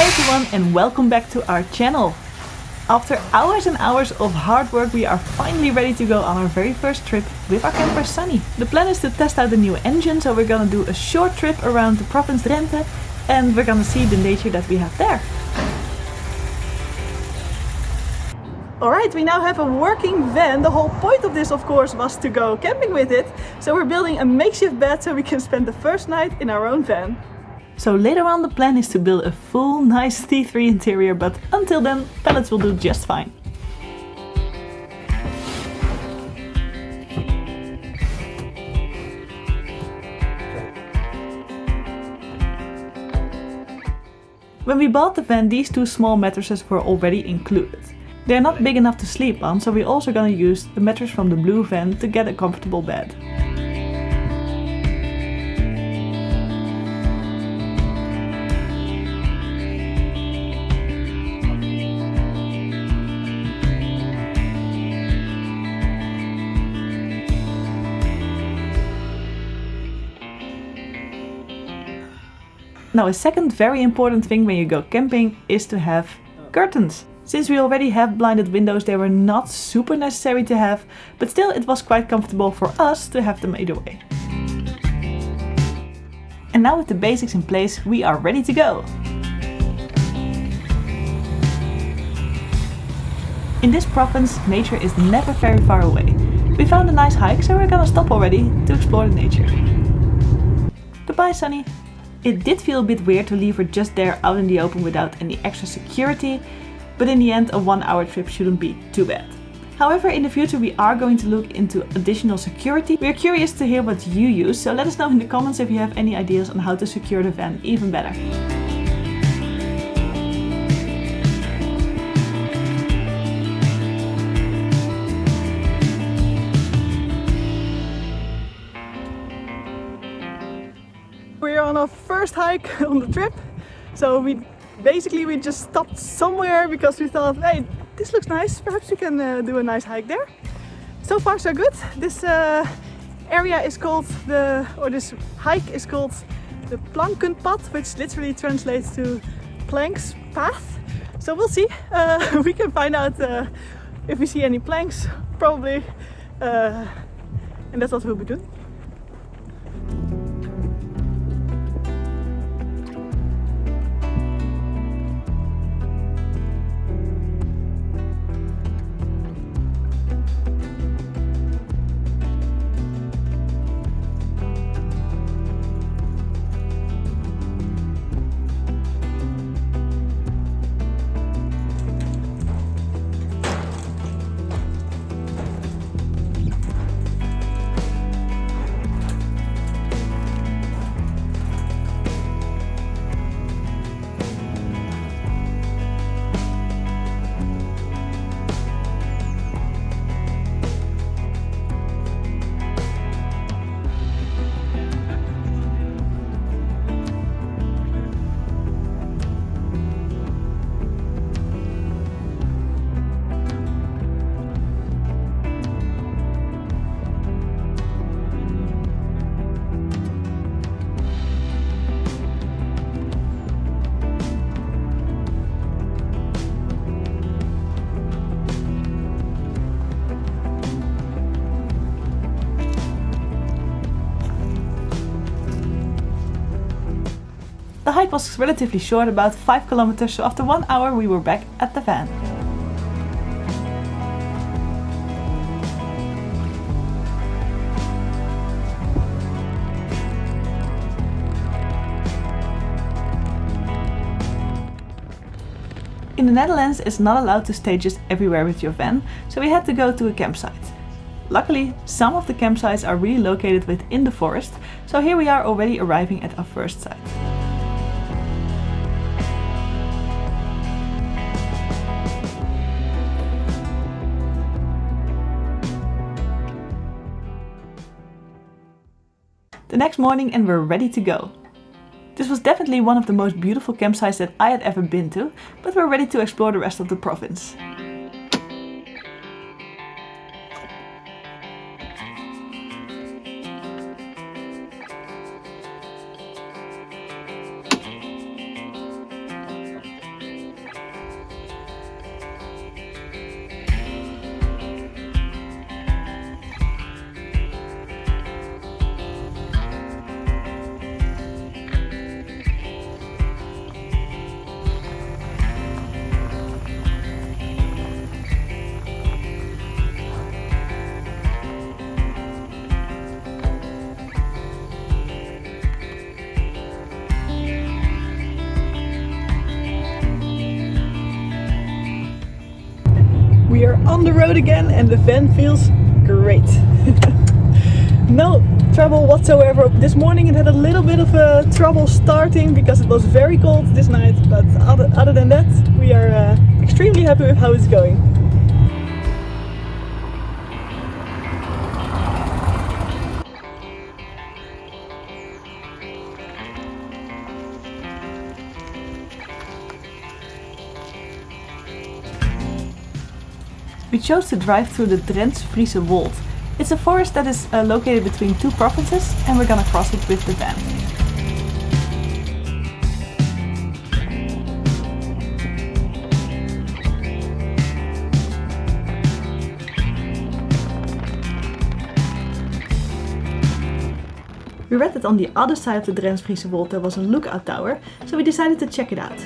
Hi everyone and welcome back to our channel. After hours and hours of hard work we are finally ready to go on our very first trip with our camper Sunny. The plan is to test out the new engine, so we're gonna do a short trip around the province Drenthe and we're gonna see the nature that we have there. Alright, we now have a working van. The whole point of this of course was to go camping with it. So we're building a makeshift bed so we can spend the first night in our own van. So later on the plan is to build a full nice T3 interior, but until then pallets will do just fine. When we bought the van, these two small mattresses were already included. They're not big enough to sleep on, so we're also gonna use the mattress from the blue van to get a comfortable bed. Now a second very important thing when you go camping is to have curtains. Since we already have blinded windows, they were not super necessary to have, but still it was quite comfortable for us to have them either way. And now with the basics in place, we are ready to go! In this province, nature is never very far away. We found a nice hike, so we're gonna stop already to explore the nature. Goodbye, Sunny! It did feel a bit weird to leave her just there out in the open without any extra security, but in the end a 1 hour trip shouldn't be too bad. However, in the future we are going to look into additional security. We're curious to hear what you use, so let us know in the comments if you have any ideas on how to secure the van even better. We're on our first hike on the trip, so we just stopped somewhere because we thought, hey, this looks nice, perhaps we can do a nice hike there. So far so good. This area is called this hike is called the Plankenpad, which literally translates to planks path. So we'll see. We can find out if we see any planks, probably, and that's what we'll be doing. The hike was relatively short, about 5 kilometers, so after 1 hour we were back at the van. In the Netherlands it's not allowed to stay just everywhere with your van, so we had to go to a campsite. Luckily, some of the campsites are really located within the forest, so here we are already arriving at our first site. The next morning and we're ready to go. This was definitely one of the most beautiful campsites that I had ever been to, but we're ready to explore the rest of the province. on the road again and the van feels great. No trouble whatsoever. This morning it had a little bit of trouble starting because it was very cold this night, but other than that we are extremely happy with how it's going. We chose to drive through the Drenthe Wold. It's a forest that is located between two provinces and we're gonna cross it with the van. We read that on the other side of the Drenthe Wold there was a lookout tower, so we decided to check it out.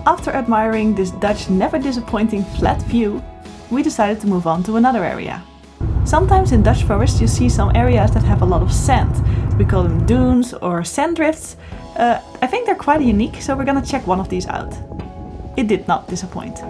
After admiring this Dutch never disappointing flat view, we decided to move on to another area. Sometimes in Dutch forests you see some areas that have a lot of sand. We call them dunes or sand drifts. I think they're quite unique, so we're gonna check one of these out. It did not disappoint.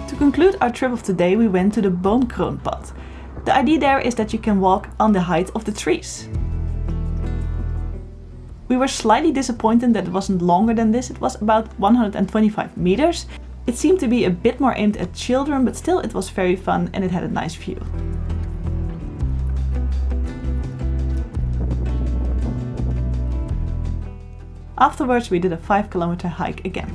To conclude our trip of today, we went to the boomkroonpad. The idea there is that you can walk on the height of the trees. We were slightly disappointed that it wasn't longer than this. It was about 125 meters. It seemed to be a bit more aimed at children, but still it was very fun and it had a nice view. Afterwards we did a 5-kilometer hike again.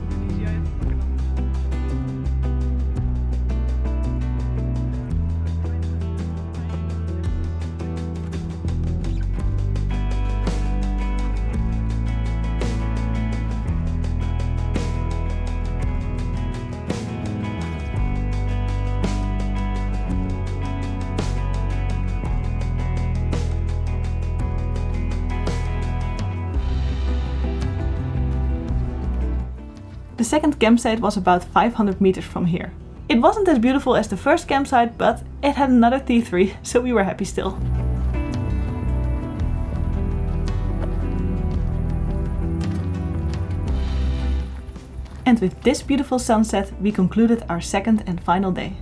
The second campsite was about 500 meters from here. It wasn't as beautiful as the first campsite, but it had another T3, so we were happy still. And with this beautiful sunset, we concluded our second and final day.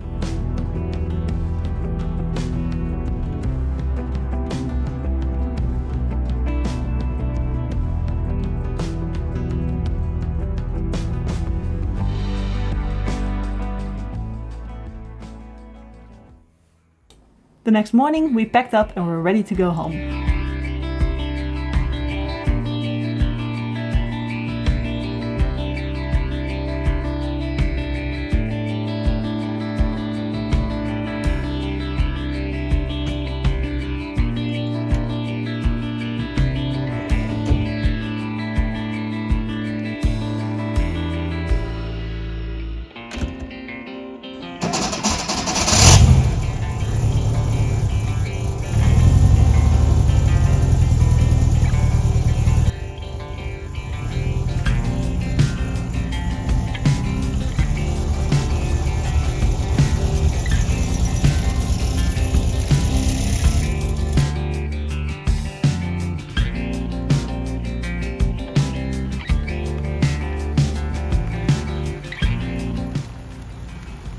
The next morning we packed up and were ready to go home.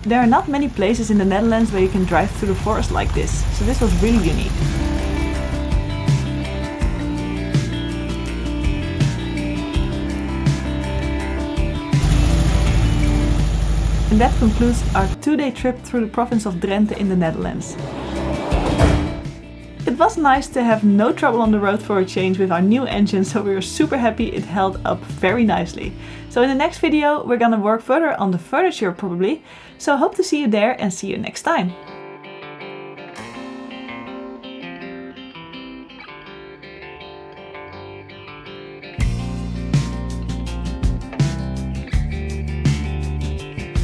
There are not many places in the Netherlands where you can drive through the forest like this, so this was really unique. And that concludes our 2-day trip through the province of Drenthe in the Netherlands. It was nice to have no trouble on the road for a change with our new engine, so we were super happy it held up very nicely. So in the next video we're gonna work further on the furniture probably, so hope to see you there and see you next time.